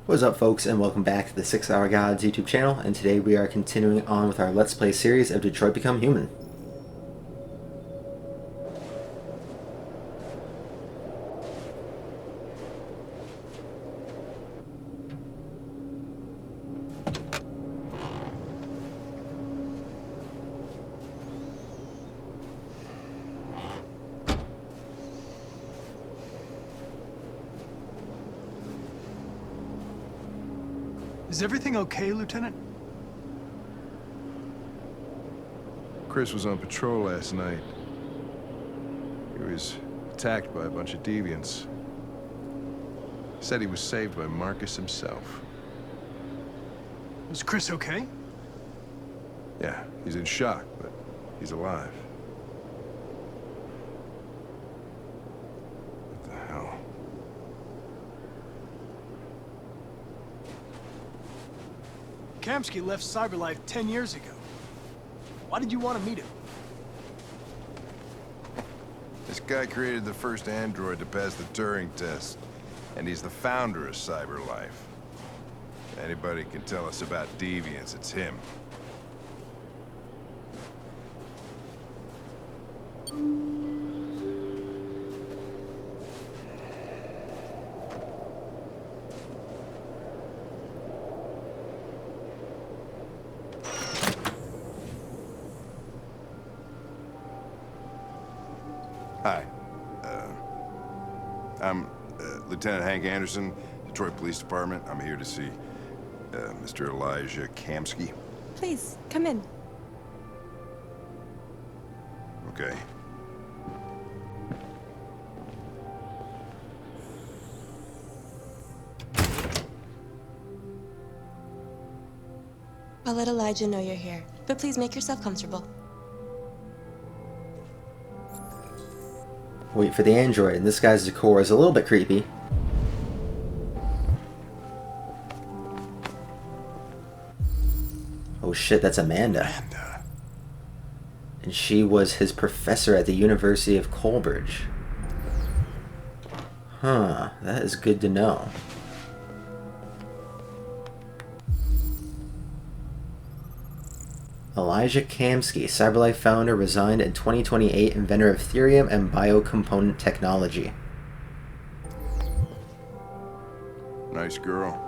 What's up, folks, and welcome back to the 6 Hour Gods YouTube channel, and today we are continuing on with our Let's Play series of Detroit Become Human. Is everything okay, Lieutenant? Chris was on patrol last night. He was attacked by a bunch of deviants. He said he was saved by Markus himself. Was Chris okay? Yeah, he's in shock, but he's alive. What the hell? Kamski left Cyberlife 10 years ago. Why did you want to meet him? This guy created the first android to pass the Turing test, and he's the founder of Cyberlife. If anybody can tell us about deviants, it's him. Hi. I'm Lieutenant Hank Anderson, Detroit Police Department. I'm here to see Mr. Elijah Kamski. Please, come in. Okay. I'll let Elijah know you're here, but please make yourself comfortable. Wait for the android, and this guy's decor is a little bit creepy. Oh shit, that's Amanda. And she was his professor at the University of Colbridge. Huh, that is good to know. Elijah Kamski, Cyberlife founder, resigned in 2028, inventor of Therium and biocomponent technology. Nice girl.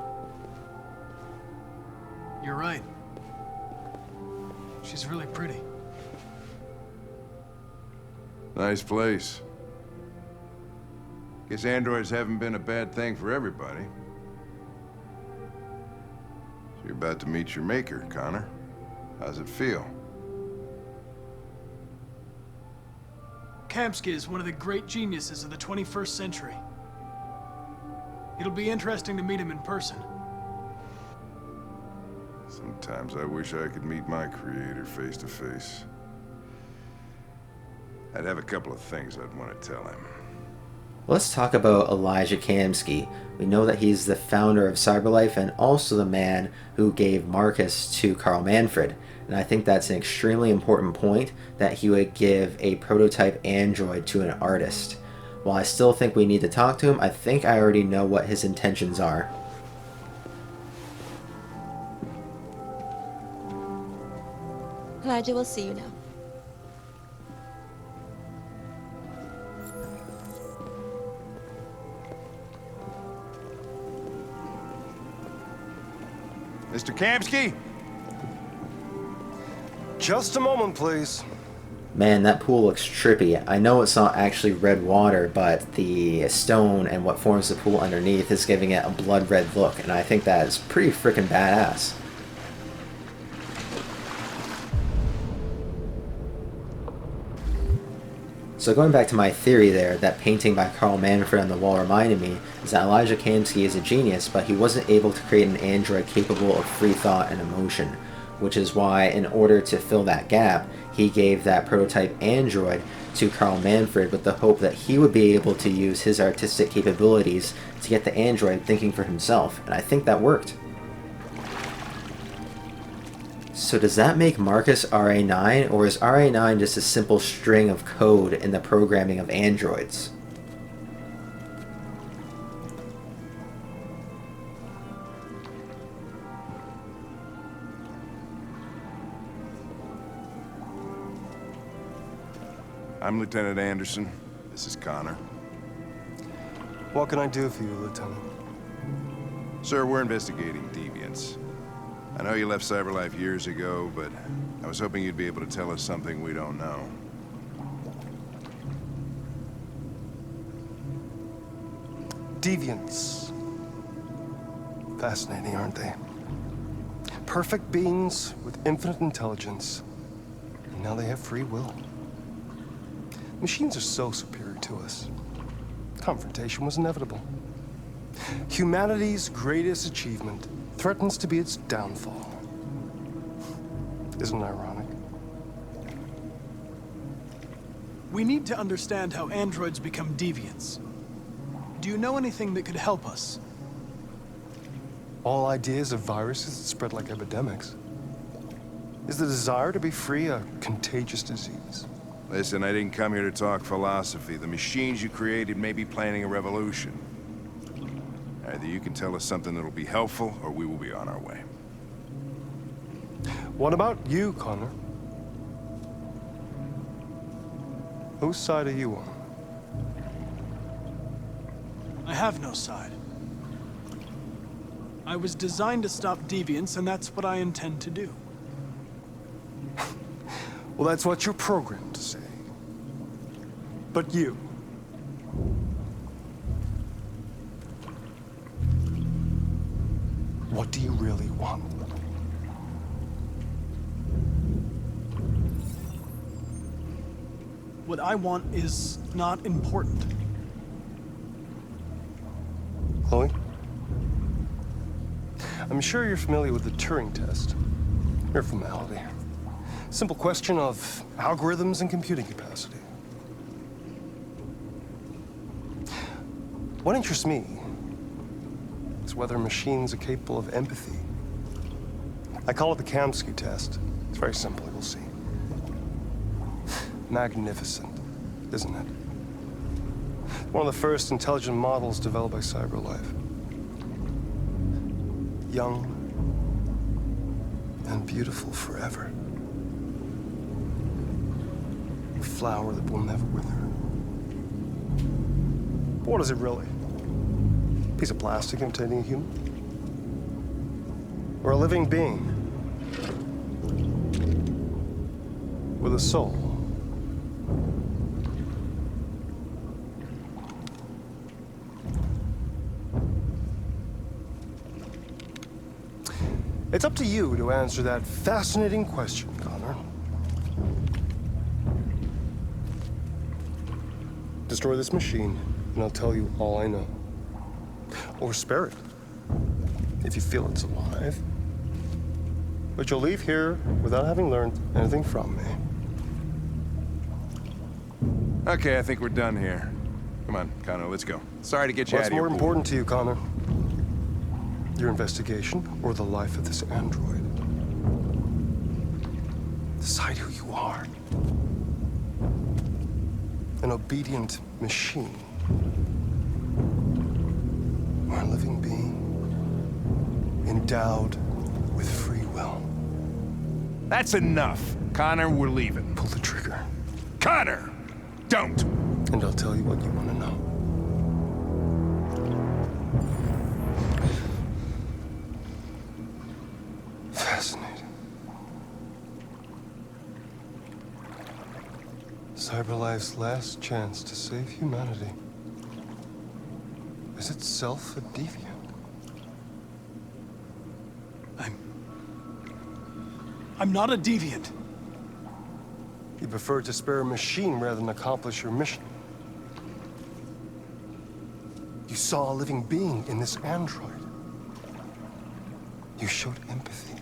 You're right. She's really pretty. Nice place. Guess androids haven't been a bad thing for everybody. So you're about to meet your maker, Connor. How's it feel? Kamski is one of the great geniuses of the 21st century. It'll be interesting to meet him in person. Sometimes I wish I could meet my creator face to face. I'd have a couple of things I'd want to tell him. Let's talk about Elijah Kamski. We know that he's the founder of Cyberlife and also the man who gave Markus to Carl Manfred. And I think that's an extremely important point, that he would give a prototype android to an artist. While I still think we need to talk to him, I think I already know what his intentions are. Elijah will see you now. Mr. Kamski? Just a moment, please. Man, that pool looks trippy. I know it's not actually red water, but the stone and what forms the pool underneath is giving it a blood red look, and I think that is pretty freaking badass. So going back to my theory there, that painting by Carl Manfred on the wall reminded me, is that Elijah Kamski is a genius, but he wasn't able to create an android capable of free thought and emotion, which is why, in order to fill that gap, he gave that prototype android to Carl Manfred with the hope that he would be able to use his artistic capabilities to get the android thinking for himself, and I think that worked. So does that make Markus RA9, or is RA9 just a simple string of code in the programming of androids? I'm Lieutenant Anderson. This is Connor. What can I do for you, Lieutenant? Sir, we're investigating deviants. I know you left Cyberlife years ago, but I was hoping you'd be able to tell us something we don't know. Deviants. Fascinating, aren't they? Perfect beings with infinite intelligence. And now they have free will. Machines are so superior to us. Confrontation was inevitable. Humanity's greatest achievement threatens to be its downfall. Isn't it ironic? We need to understand how androids become deviants. Do you know anything that could help us? All ideas of viruses that spread like epidemics. Is the desire to be free a contagious disease? Listen, I didn't come here to talk philosophy. The machines you created may be planning a revolution. Either you can tell us something that'll be helpful, or we will be on our way. What about you, Connor? Whose side are you on? I have no side. I was designed to stop deviants, and that's what I intend to do. Well, that's what you're programmed to say. But you... what do you really want? What I want is not important. Chloe? I'm sure you're familiar with the Turing test. Mere formality. Simple question of algorithms and computing capacity. What interests me is whether machines are capable of empathy. I call it the Kamski Test. It's very simple, you'll see. Magnificent, isn't it? One of the first intelligent models developed by Cyberlife. Young and beautiful forever. A flower that will never wither. But what is it really? A piece of plastic imitating a human? Or a living being with a soul? It's up to you to answer that fascinating question, Connor. Destroy this machine, and I'll tell you all I know. Or spare it, if you feel it's alive. But you'll leave here without having learned anything from me. Okay, I think we're done here. Come on, Connor, let's go. Sorry to get you out What's of your more pool. important to you, Connor? Your investigation or the life of this android? Decide who you are. An obedient machine. Or a living being endowed with free will. That's enough. Connor, we're leaving. Pull the trigger. Connor! Don't! And I'll tell you what you want to know. Fascinating. Cyberlife's last chance to save humanity is itself a deviant. I'm not a deviant. You prefer to spare a machine rather than accomplish your mission. You saw a living being in this android. You showed empathy.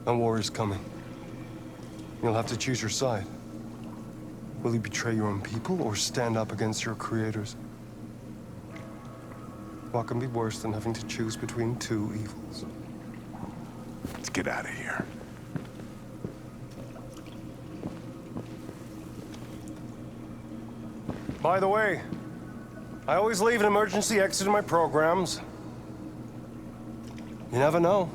A war is coming. You'll have to choose your side. Will you betray your own people or stand up against your creators? What can be worse than having to choose between two evils? Let's get out of here. By the way, I always leave an emergency exit in my programs. You never know.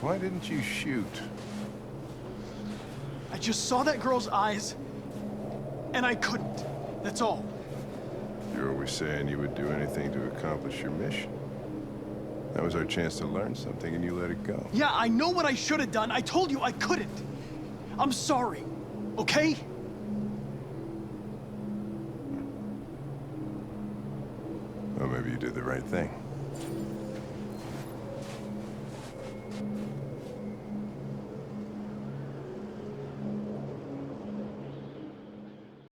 Why didn't you shoot? I just saw that girl's eyes, and I couldn't. That's all. You're always saying you would do anything to accomplish your mission. That was our chance to learn something, and you let it go. Yeah, I know what I should have done. I told you I couldn't. I'm sorry, okay? Well, maybe you did the right thing.